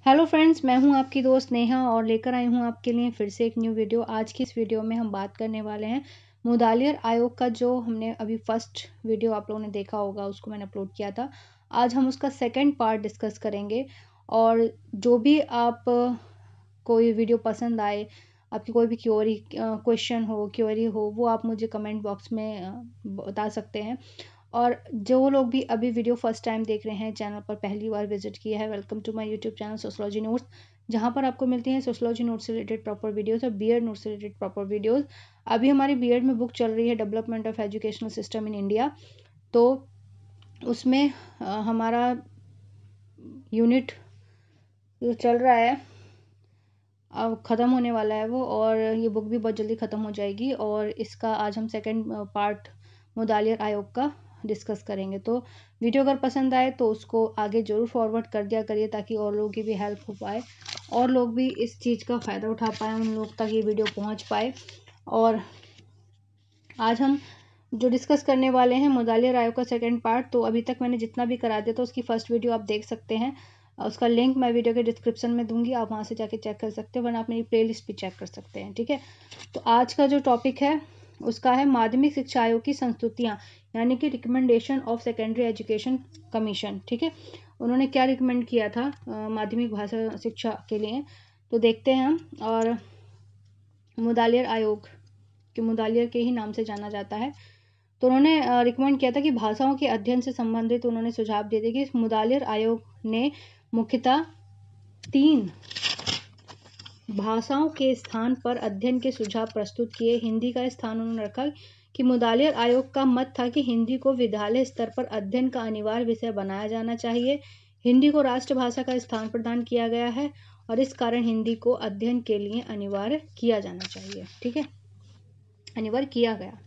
Hello friends, मैं हूं आपकी दोस्त नेहा और लेकर आई हूं आपके लिए फिर से एक न्यू वीडियो। आज की इस वीडियो में हम बात करने वाले हैं मुदालियर आयोग का। जो हमने अभी फर्स्ट वीडियो आप लोगों ने देखा होगा, उसको मैंने अपलोड किया था। आज हम उसका सेकंड पार्ट डिस्कस करेंगे। और जो भी आप कोई वीडियो पसंद आए, आपकी कोई भी क्वेश्चन हो, क्वेरी हो, वो आप मुझे कमेंट बॉक्स में बता सकते हैं। और जो लोग भी अभी वीडियो फर्स्ट टाइम देख रहे हैं, चैनल पर पहली बार विजिट किया है, welcome to my YouTube channel sociology notes, जहां पर आपको मिलती हैं सोशियोलॉजी नोट्स से रिलेटेड प्रॉपर वीडियोस और बीएड नोट्स से रिलेटेड प्रॉपर वीडियोस। अभी हमारी बीएड में बुक चल रही है development of educational system in India. तो उसमें हमारा यूनिट जो चल रहा है अब ख़त्म होने वाला है वो, और ये बुक भी बहुत जल्दी ख़त्म हो जाएगी। और इसका आज हम सेकंड पार्ट मुदालियर आयोग का डिस्कस करेंगे। तो वीडियो अगर पसंद आए तो उसको आगे ज़रूर फॉरवर्ड कर दिया करिए, ताकि और लोगों की भी हेल्प हो पाए और लोग भी इस चीज़ का फ़ायदा उठा पाए, उन लोग तक ये वीडियो पहुंच पाए। और आज हम जो डिस्कस करने वाले हैं मुदालियर आयोग का सेकंड पार्ट, तो अभी तक मैंने जितना भी करा दिया था उसकी फर्स्ट वीडियो आप देख सकते हैं। उसका लिंक मैं वीडियो के डिस्क्रिप्शन में दूंगी, आप वहां से जाके चेक कर सकते हैं, वरना आप मेरी प्लेलिस्ट भी चेक कर सकते हैं। ठीक है, तो आज का जो टॉपिक है उसका है माध्यमिक शिक्षा आयोग की संस्तुतियाँ, यानी कि recommendation of secondary education commission. ठीक है, उन्होंने क्या रिकमेंड किया था माध्यमिक भाषा शिक्षा के लिए, तो देखते हैं हम। और मुदालियर आयोग के मुदालियर के ही नाम से जाना जाता है। तो उन्होंने रिकमेंड किया था कि भाषाओं के अध्ययन से संबंधित उन्होंने सुझाव दिए थे कि मुदालियर आयोग ने मुख्यतः 3 भाषाओं के स्थान पर अध्ययन के सुझाव प्रस्तुत किए। हिंदी का स्थान उन्होंने रखा कि मुदालियर आयोग का मत था कि हिंदी को विद्यालय स्तर पर अध्ययन का अनिवार्य विषय बनाया जाना चाहिए। हिंदी को राष्ट्रभाषा का स्थान प्रदान किया गया है और इस कारण हिंदी को अध्ययन के लिए अनिवार्य किया जाना चाहिए। ठीक है, अनिवार्य किया गया।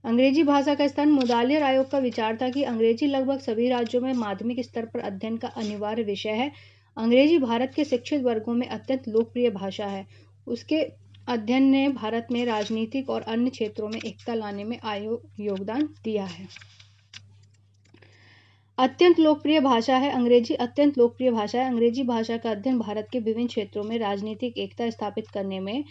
अंग्रेजी भाषा का स्थान, मुदालियर आयोग का विचार था कि अंग्रेजी लगभग सभी राज्यों में माध्यमिक स्तर पर अध्ययन का अनिवार्य विषय है। अंग्रेजी भारत के शिक्षित वर्गों में अत्यंत लोकप्रिय भाषा है। उसके अध्ययन ने भारत में राजनीतिक और अन्य क्षेत्रों में एकता लाने में योगदान दिया है। अत्यंत लोकप्रिय भाषा है, अंग्रेजी अत्यंत लोकप्रिय भाषा है। अंग्रेजी भाषा का अध्ययन भारत के विभिन्न क्षेत्रों में राजनीतिक एकता स्थापित करने में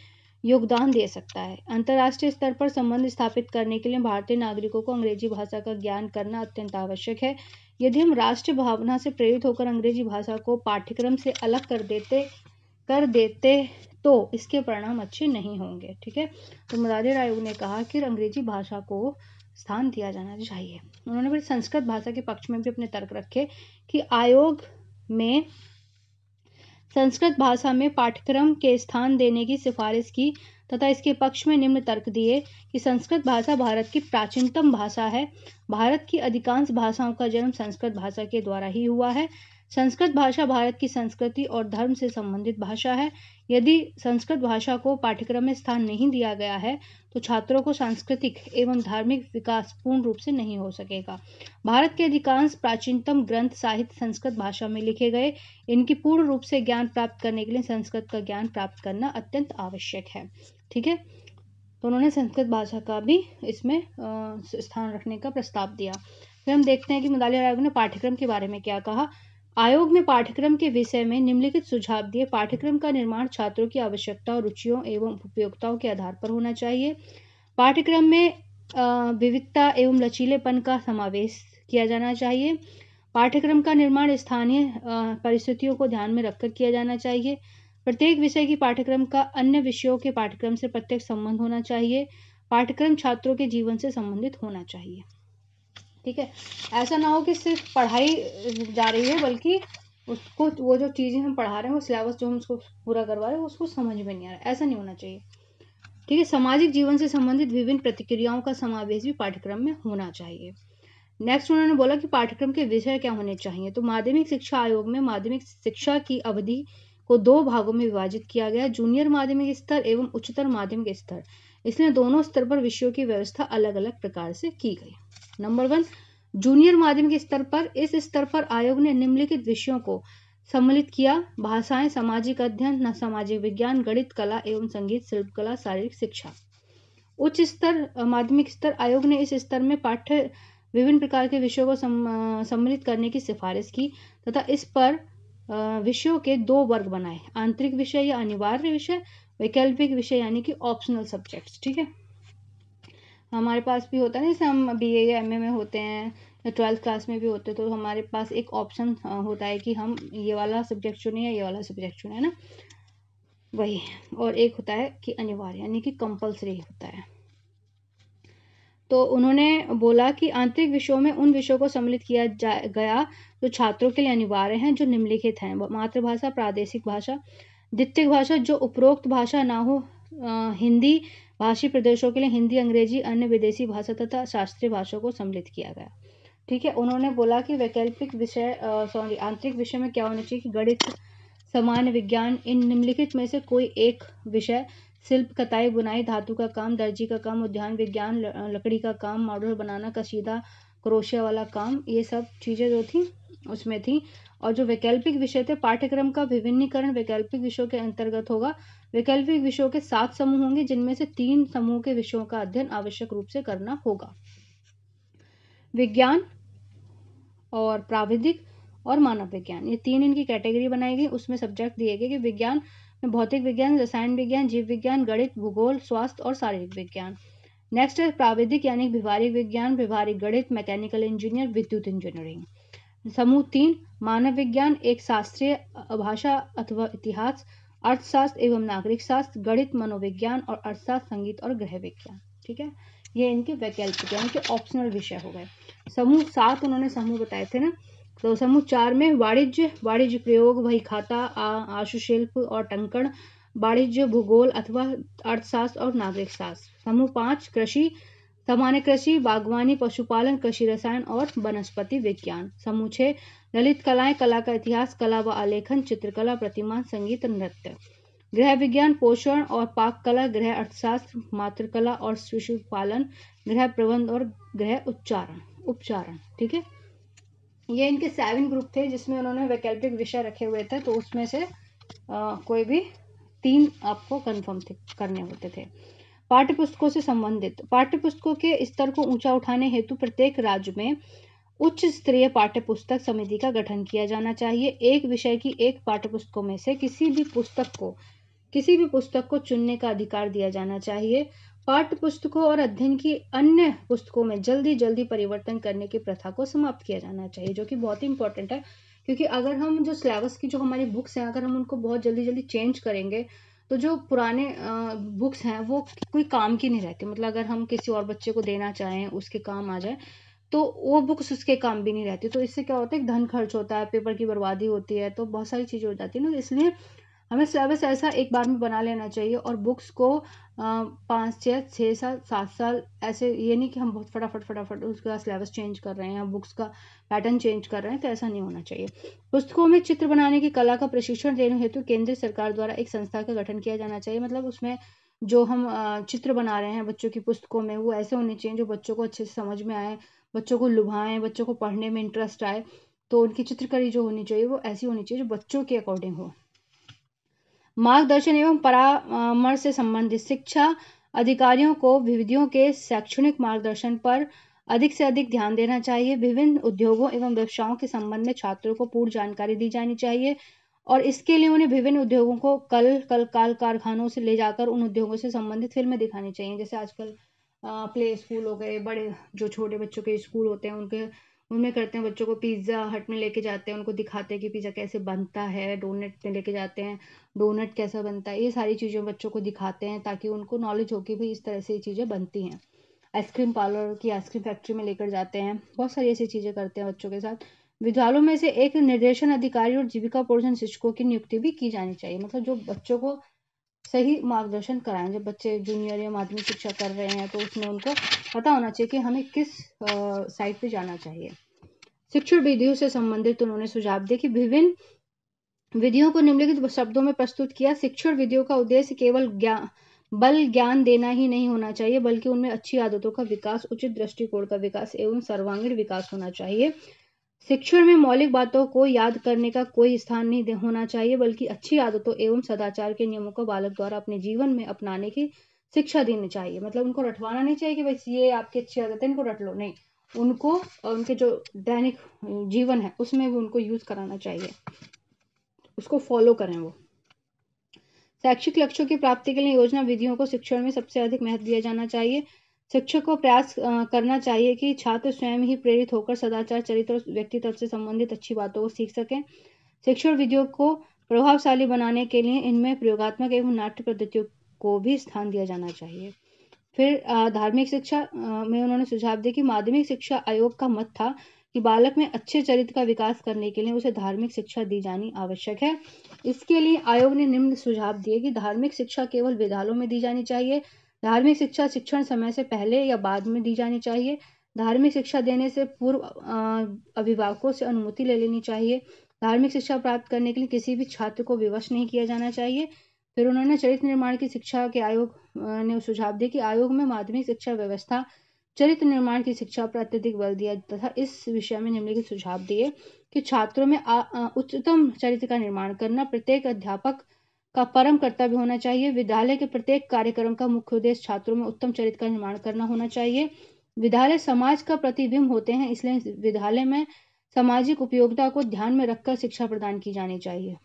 योगदान दे सकता है। अंतर्राष्ट्रीय स्तर पर संबंध स्थापित करने के लिए भारतीय नागरिकों को अंग्रेजी भाषा का ज्ञान करना अत्यंत आवश्यक है। यदि हम राष्ट्र भावना से प्रेरित होकर अंग्रेजी भाषा को पाठ्यक्रम से अलग कर देते तो इसके परिणाम अच्छे नहीं होंगे। ठीक है, तो मुदालियर आयोग ने कहा कि अंग्रेजी भाषा को स्थान दिया जाना चाहिए। उन्होंने फिर संस्कृत भाषा के पक्ष में भी अपने तर्क रखे कि आयोग में संस्कृत भाषा में पाठ्यक्रम के स्थान देने की सिफारिश की, तथा इसके पक्ष में निम्न तर्क दिए कि संस्कृत भाषा भारत की प्राचीनतम भाषा है। भारत की अधिकांश भाषाओं का जन्म संस्कृत भाषा के द्वारा ही हुआ है। संस्कृत भाषा भारत की संस्कृति और धर्म से संबंधित भाषा है। यदि संस्कृत भाषा को पाठ्यक्रम में स्थान नहीं दिया गया है तो छात्रों को सांस्कृतिक एवं धार्मिक विकास पूर्ण रूप से नहीं हो सकेगा। भारत के अधिकांश प्राचीनतम ग्रंथ साहित्य संस्कृत भाषा में लिखे गए। इनकी पूर्ण रूप से ज्ञान प्राप्त करने के लिए संस्कृत का ज्ञान प्राप्त करना अत्यंत आवश्यक है। ठीक है, तो उन्होंने संस्कृत भाषा का भी इसमें स्थान रखने का प्रस्ताव दिया। फिर हम देखते हैं कि मुदालियर आयोग ने पाठ्यक्रम के बारे में क्या कहा। आयोग ने पाठ्यक्रम के विषय में निम्नलिखित सुझाव दिए। पाठ्यक्रम का निर्माण छात्रों की आवश्यकता और रुचियों एवं उपयोगिताओं के आधार पर होना चाहिए। पाठ्यक्रम में विविधता एवं लचीलेपन का समावेश किया जाना चाहिए। पाठ्यक्रम का निर्माण स्थानीय परिस्थितियों को ध्यान में रखकर किया जाना चाहिए। प्रत्येक विषय की पाठ्यक्रम का अन्य विषयों के पाठ्यक्रम से प्रत्यक्ष संबंध होना चाहिए। पाठ्यक्रम छात्रों के जीवन से संबंधित होना चाहिए। ठीक है, ऐसा ना हो कि सिर्फ पढ़ाई जा रही है, बल्कि उसको वो जो चीज़ें हम पढ़ा रहे हैं, वो सिलेबस जो हम उसको पूरा करवा रहे हैं, उसको समझ में नहीं आ रहा है, ऐसा नहीं होना चाहिए। ठीक है, सामाजिक जीवन से संबंधित विभिन्न प्रतिक्रियाओं का समावेश भी पाठ्यक्रम में होना चाहिए। नेक्स्ट उन्होंने बोला कि पाठ्यक्रम के विषय क्या होने चाहिए। तो माध्यमिक शिक्षा आयोग में माध्यमिक शिक्षा की अवधि को 2 भागों में विभाजित किया गया, जूनियर माध्यमिक स्तर एवं उच्चतर माध्यमिक स्तर। इसलिए दोनों स्तर पर विषयों की व्यवस्था अलग अलग प्रकार से की गई। नंबर 1, जूनियर माध्यमिक स्तर पर, इस स्तर पर आयोग ने निम्नलिखित विषयों को सम्मिलित किया: भाषाएं, सामाजिक अध्ययन, सामाजिक विज्ञान, गणित, कला एवं संगीत, शिल्पकला, शारीरिक शिक्षा। उच्च स्तर माध्यमिक स्तर, आयोग ने इस स्तर में विभिन्न प्रकार के विषयों को सम्मिलित करने की सिफारिश की, तथा इस पर विषयों के 2 वर्ग बनाए, आंतरिक विषय या अनिवार्य विषय, वैकल्पिक विषय यानी कि ऑप्शनल सब्जेक्ट्स। ठीक है, हमारे पास भी होता है ना, जैसे हम BA या MA में होते हैं या 12th क्लास में भी होते हैं, तो हमारे पास एक ऑप्शन होता है कि हम ये वाला सब्जेक्ट चुने या ये वाला सब्जेक्ट चुने, है ना, वही। और एक होता है कि अनिवार्य यानी कि कंपलसरी होता है। तो उन्होंने बोला कि आंतरिक विषयों में उन विषयों को सम्मिलित किया गया जो छात्रों के लिए अनिवार्य हैं, जो निम्नलिखित हैं: मातृभाषा, प्रादेशिक भाषा, द्वितीयक भाषा जो उपरोक्त भाषा ना हो, हिंदी भाषी प्रदेशों के लिए हिंदी, अंग्रेजी, अन्य विदेशी भाषा तथा शास्त्रीय भाषाओं को सम्मिलित किया गया। ठीक है, उन्होंने बोला कि वैकल्पिक विषय आंतरिक विषय में क्या होना चाहिए कि गणित, सामान्य विज्ञान, इन निम्नलिखित में से कोई एक विषय, शिल्प, कताई, बुनाई, धातु का काम, दर्जी का काम, उद्यान विज्ञान, लकड़ी का काम, मॉडल बनाना, कशीदा, क्रोशिया वाला काम, ये सब चीज़ें जो थी उसमें थी। और जो वैकल्पिक विषय थे, पाठ्यक्रम का विभिन्नीकरण वैकल्पिक विषयों के अंतर्गत होगा। वैकल्पिक विषयों के 7 समूह होंगे, जिनमें से 3 समूह के विषयों का अध्ययन आवश्यक रूप से करना होगा: विज्ञान और प्राविधिक और मानव विज्ञान। ये 3 इनकी कैटेगरी बनाई गई। उसमें सब्जेक्ट दिए गए कि विज्ञान में भौतिक विज्ञान, रसायन विज्ञान, जीव विज्ञान, गणित, भूगोल, स्वास्थ्य और शारीरिक विज्ञान। नेक्स्ट है प्राविधिक यानी व्यवहारिक विज्ञान, व्यवहारिक गणित, मैकेनिकल इंजीनियर, विद्युत इंजीनियरिंग। समूह 3 मानव विज्ञान, एक शास्त्रीय, भाषा अथवा इतिहास, अर्थशास्त्र एवं नागरिक शास्त्र, गणित, मनोविज्ञान और अर्थशास्त्र, संगीत और गृह विज्ञान। ठीक है, ये इनके वैकल्पिक यानी कि ऑप्शनल विषय हो गए। समूह 7 उन्होंने समूह बताए थे ना, तो समूह 4 में वाणिज्य, वाणिज्य प्रयोग, वही खाता, आशुशिल्प और टंकण, वाणिज्य, भूगोल अथवा अर्थशास्त्र और नागरिक शास्त्र। समूह 5 कृषि, सामान्य कृषि, बागवानी, पशुपालन, कृषि रसायन और वनस्पति विज्ञान। समूह 6 ललित कलाएं, कला का इतिहास, कला व आलेखन, चित्रकला, प्रतिमा, संगीत, नृत्य। गृह विज्ञान, पोषण और पाक कला, गृह अर्थशास्त्र, मातृकला और शिशु पालन, गृह प्रबंध और गृह उपचारण। ठीक है, ये इनके 7 ग्रुप थे जिसमें उन्होंने वैकल्पिक विषय रखे हुए थे, तो उसमें से कोई भी 3 आपको कंफर्म करने होते थे। पाठ्य पुस्तकों से संबंधित, पाठ्य पुस्तकों के स्तर को ऊंचा उठाने हेतु प्रत्येक राज्य में उच्च स्तरीय पाठ्य पुस्तक समिति का गठन किया जाना चाहिए। एक विषय की एक पाठ्य पुस्तकों में से किसी भी पुस्तक को चुनने का अधिकार दिया जाना चाहिए। पाठ्य पुस्तकों और अध्ययन की अन्य पुस्तकों में जल्दी परिवर्तन करने की प्रथा को समाप्त किया जाना चाहिए, जो कि बहुत ही इंपॉर्टेंट है। क्योंकि अगर हम जो सिलेबस की जो हमारी बुक्स हैं, अगर हम उनको बहुत जल्दी चेंज करेंगे तो जो पुराने बुक्स हैं वो कोई काम की नहीं रहती। मतलब अगर हम किसी और बच्चे को देना चाहें, उसके काम आ जाए, तो वो बुक्स उसके काम भी नहीं रहती। तो इससे क्या होता है, धन खर्च होता है, पेपर की बर्बादी होती है, तो बहुत सारी चीज़ें हो जाती है ना। इसलिए हमें सिलेबस ऐसा एक बार में बना लेना चाहिए और बुक्स को 5, 6, 7 साल ऐसे, ये नहीं कि हम बहुत फटाफट उसका सिलेबस चेंज कर रहे हैं, बुक्स का पैटर्न चेंज कर रहे हैं, तो ऐसा नहीं होना चाहिए। पुस्तकों में चित्र बनाने की कला का प्रशिक्षण देने हेतु केंद्र सरकार द्वारा एक संस्था का गठन किया जाना चाहिए। मतलब उसमें जो हम चित्र बना रहे हैं बच्चों की पुस्तकों में, वो ऐसे होने चाहिए जो बच्चों को अच्छे से समझ में आए, बच्चों को लुभाएं, बच्चों को पढ़ने में इंटरेस्ट आए। तो उनकी चित्रकारी जो होनी चाहिए वो ऐसी होनी चाहिए जो बच्चों के अकॉर्डिंग हो। मार्गदर्शन एवं परामर्श से संबंधित, शिक्षा अधिकारियों को विविधियों के शैक्षणिक मार्गदर्शन पर अधिक से अधिक ध्यान देना चाहिए। विभिन्न उद्योगों एवं व्यवसायों के संबंध में छात्रों को पूर्ण जानकारी दी जानी चाहिए और इसके लिए उन्हें विभिन्न उद्योगों को कल कारखानों से ले जाकर उन उद्योगों से संबंधित फिल्में दिखानी चाहिए। जैसे आजकल प्ले स्कूल हो गए, बड़े जो छोटे बच्चों के स्कूल होते हैं उनमें करते हैं, बच्चों को पिज्ज़ा हट में लेके जाते हैं, उनको दिखाते हैं कि पिज़्ज़ा कैसे बनता है, डोनट में लेके जाते हैं, डोनट कैसा बनता है, ये सारी चीज़ें बच्चों को दिखाते हैं ताकि उनको नॉलेज हो कि भाई इस तरह से ये चीज़ें बनती हैं। आइसक्रीम पार्लर की आइसक्रीम फैक्ट्री में लेकर जाते हैं, बहुत सारी ऐसी चीज़ें करते हैं बच्चों के साथ। विद्यालयों में से एक निर्देशन अधिकारी और जीविका पोषण शिक्षकों की नियुक्ति भी की जानी चाहिए। मतलब जो बच्चों को सही मार्गदर्शन कराएं, जब बच्चे जूनियर या माध्यमिक शिक्षा कर रहे हैं तो उसमें उनको पता होना चाहिए कि हमें किस साइड पे जाना चाहिए। शिक्षण विधियों से संबंधित उन्होंने सुझाव दिए कि विभिन्न विधियों को निम्नलिखित शब्दों में प्रस्तुत किया। शिक्षण विधियों का उद्देश्य केवल ज्ञान देना ही नहीं होना चाहिए, बल्कि उनमें अच्छी आदतों का विकास, उचित दृष्टिकोण का विकास एवं सर्वांगीण विकास होना चाहिए। शिक्षण में मौलिक बातों को याद करने का कोई स्थान नहीं होना चाहिए, बल्कि अच्छी आदतों एवं सदाचार के नियमों को बालक द्वारा अपने जीवन में अपनाने की शिक्षा देनी चाहिए। मतलब उनको रटवाना नहीं चाहिए कि भाई ये आपकी अच्छी आदत है, इनको रट लो, नहीं, उनको उनके जो दैनिक जीवन है उसमें भी उनको यूज कराना चाहिए। उसको फॉलो करें वो। शैक्षिक लक्ष्यों की प्राप्ति के लिए योजना विधियों को शिक्षण में सबसे अधिक महत्व दिया जाना चाहिए। शिक्षक को प्रयास करना चाहिए कि छात्र स्वयं ही प्रेरित होकर सदाचार, चरित्र और व्यक्तित्व से संबंधित अच्छी बातों को सीख सकें। शिक्षण विधियों को प्रभावशाली बनाने के लिए इनमें प्रयोगात्मक एवं नाट्य पद्धतियों को भी स्थान दिया जाना चाहिए। फिर धार्मिक शिक्षा में उन्होंने सुझाव दिया कि माध्यमिक शिक्षा आयोग का मत था कि बालक में अच्छे चरित्र का विकास करने के लिए उसे धार्मिक शिक्षा दी जानी आवश्यक है। इसके लिए आयोग ने निम्न सुझाव दिए कि धार्मिक शिक्षा केवल विद्यालयों में दी जानी चाहिए। धार्मिक शिक्षा शिक्षण समय से पहले या बाद में दी जानी चाहिए। धार्मिक शिक्षा देने से पूर्व अभिभावकों से अनुमति ले लेनी चाहिए। धार्मिक शिक्षा प्राप्त करने के लिए किसी भी छात्र को विवश नहीं किया जाना चाहिए। फिर उन्होंने चरित्र निर्माण की शिक्षा के आयोग ने सुझाव दिया कि आयोग में माध्यमिक शिक्षा व्यवस्था चरित्र निर्माण की शिक्षा पर अत्यधिक बल दिया तथा इस विषय में निम्नलिखित सुझाव दिए कि छात्रों में उच्चतम चरित्र का निर्माण करना प्रत्येक अध्यापक का परम कर्तव्य होना चाहिए। विद्यालय के प्रत्येक कार्यक्रम का मुख्य उद्देश्य छात्रों में उत्तम चरित्र का निर्माण करना होना चाहिए। विद्यालय समाज का प्रतिबिंब होते हैं, इसलिए विद्यालय में सामाजिक उपयोगिता को ध्यान में रखकर शिक्षा प्रदान की जानी चाहिए।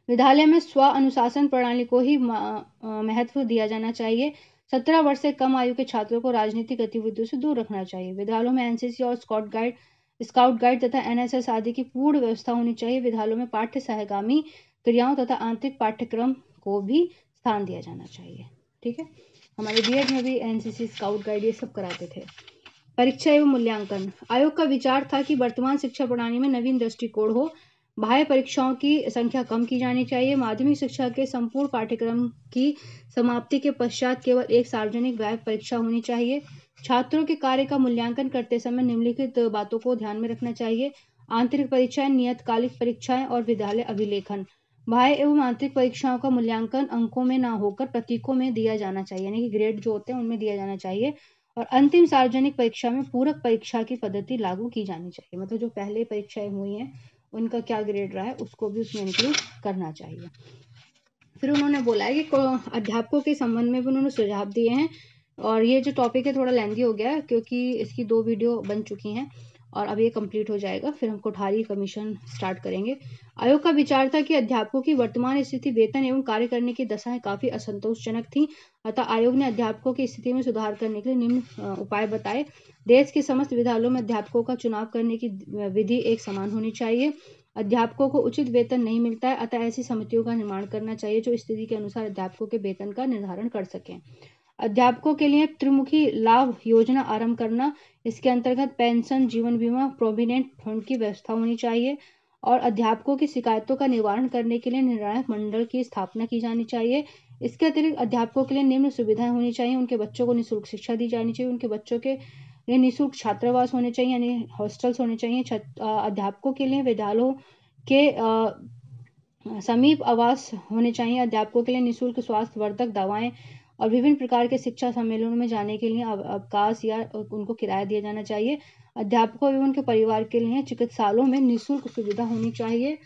विद्यालय में स्व अनुशासन प्रणाली को ही महत्व दिया जाना चाहिए। 17 वर्ष से कम आयु के छात्रों को राजनीतिक गतिविधियों से दूर रखना चाहिए। विद्यालयों में एनसीसी और स्काउट गाइड तथा एनएसएस आदि की पूर्ण व्यवस्था होनी चाहिए। विद्यालयों में पाठ्य सहगामी क्रियाओं तथा आंतरिक पाठ्यक्रम को भी स्थान दिया जाना चाहिए। ठीक है, हमारे बीएड में भी एनसीसी, स्काउट गाइड ये सब कराते थे। परीक्षा एवं मूल्यांकन आयोग का विचार था कि वर्तमान शिक्षा प्रणाली में नवीन दृष्टिकोण हो। बाह्य परीक्षाओं की संख्या कम की जानी चाहिए। माध्यमिक शिक्षा के संपूर्ण पाठ्यक्रम की समाप्ति के पश्चात केवल एक सार्वजनिक बाह्य परीक्षा होनी चाहिए। छात्रों के कार्य का मूल्यांकन करते समय निम्नलिखित बातों को ध्यान में रखना चाहिए: आंतरिक परीक्षाएं, नियतकालिक परीक्षाएं और विद्यालय अभिलेखन। बाह्य एवं आंतरिक परीक्षाओं का मूल्यांकन अंकों में न होकर प्रतीकों में दिया जाना चाहिए, यानी कि ग्रेड जो होते हैं उनमें दिया जाना चाहिए। और अंतिम सार्वजनिक परीक्षा में पूरक परीक्षा की पद्धति लागू की जानी चाहिए, मतलब जो पहले परीक्षाएं हुई हैं उनका क्या ग्रेड रहा है उसको भी उसमें इंक्लूड करना चाहिए। फिर उन्होंने बोला है कि अध्यापकों के संबंध में भी उन्होंने सुझाव दिए हैं, और ये जो टॉपिक है थोड़ा लेंदी हो गया है क्योंकि इसकी 2 वीडियो बन चुकी हैं और अब ये कंप्लीट हो जाएगा, फिर हम कोठारी कमीशन स्टार्ट करेंगे। आयोग का विचार था कि अध्यापकों की वर्तमान स्थिति, वेतन एवं कार्य करने की दशाएं काफी असंतोषजनक थी, अतः आयोग ने अध्यापकों की स्थिति में सुधार करने के लिए निम्न उपाय बताए। देश के समस्त विद्यालयों में अध्यापकों का चुनाव करने की विधि एक समान होनी चाहिए। अध्यापकों को उचित वेतन नहीं मिलता है, अतः ऐसी समितियों का निर्माण करना चाहिए जो स्थिति के अनुसार अध्यापकों के वेतन का निर्धारण कर सकें। अध्यापकों के लिए त्रिमुखी लाभ योजना आरंभ करना, इसके अंतर्गत पेंशन, जीवन बीमा, प्रोविडेंट फंड की व्यवस्था होनी चाहिए। और अध्यापकों की शिकायतों का निवारण करने के लिए निर्णायक मंडल की स्थापना की जानी चाहिए। इसके अतिरिक्त अध्यापकों के लिए निम्न सुविधाएं होनी चाहिए: उनके बच्चों को निःशुल्क शिक्षा दी जानी चाहिए, उनके बच्चों के लिए निःशुल्क छात्रावास होने चाहिए, यानी हॉस्टल्स होने चाहिए। अध्यापकों के लिए विद्यालयों के समीप आवास होने चाहिए। अध्यापकों के लिए निःशुल्क स्वास्थ्य वर्धक दवाएं और विभिन्न प्रकार के शिक्षा सम्मेलनों में जाने के लिए अवकाश या उनको किराया दिया जाना चाहिए। अध्यापकों एवं उनके परिवार के लिए चिकित्सालयों में निःशुल्क सुविधा होनी चाहिए।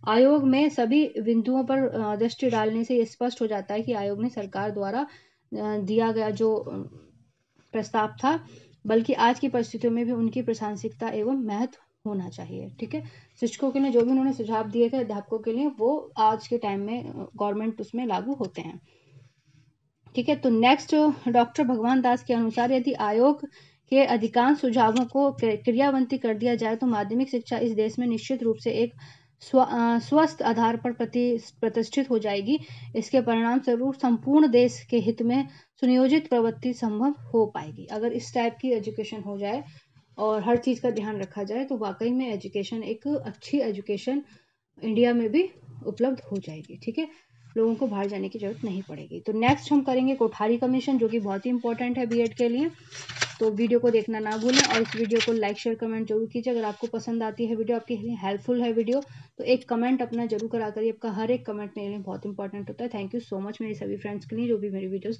आयोग में सभी बिंदुओं पर दृष्टि डालने से यह स्पष्ट हो जाता है कि आयोग ने सरकार द्वारा दिया गया जो प्रस्ताव था, बल्कि आज की परिस्थितियों में भी उनकी प्रासंगिकता एवं महत्व होना चाहिए। ठीक है, शिक्षकों के लिए जो भी उन्होंने सुझाव दिए थे अध्यापकों के लिए, वो आज के टाइम में गवर्नमेंट उसमें लागू होते हैं। ठीक है, तो नेक्स्ट डॉक्टर भगवान दास के अनुसार यदि आयोग के अधिकांश सुझावों को क्रियान्वित कर दिया जाए तो माध्यमिक शिक्षा इस देश में निश्चित रूप से एक स्वस्थ आधार पर प्रतिष्ठित हो जाएगी। इसके परिणाम स्वरूप संपूर्ण देश के हित में सुनियोजित प्रवृत्ति संभव हो पाएगी। अगर इस टाइप की एजुकेशन हो जाए और हर चीज़ का ध्यान रखा जाए तो वाकई में एजुकेशन, एक अच्छी एजुकेशन इंडिया में भी उपलब्ध हो जाएगी। ठीक है, लोगों को बाहर जाने की जरूरत नहीं पड़ेगी। तो नेक्स्ट हम करेंगे कोठारी कमीशन, जो कि बहुत ही इंपॉर्टेंट है बीएड के लिए। तो वीडियो को देखना ना भूलें और इस वीडियो को लाइक, शेयर, कमेंट जरूर कीजिए। अगर आपको पसंद आती है वीडियो, आपके लिए हेल्पफुल है वीडियो, तो एक कमेंट अपना जरूर करा करिए। आपका हर एक कमेंट मेरे लिए बहुत इंपॉर्टेंट होता है। थैंक यू सो मच मेरे सभी फ्रेंड्स के लिए जो भी मेरी वीडियोस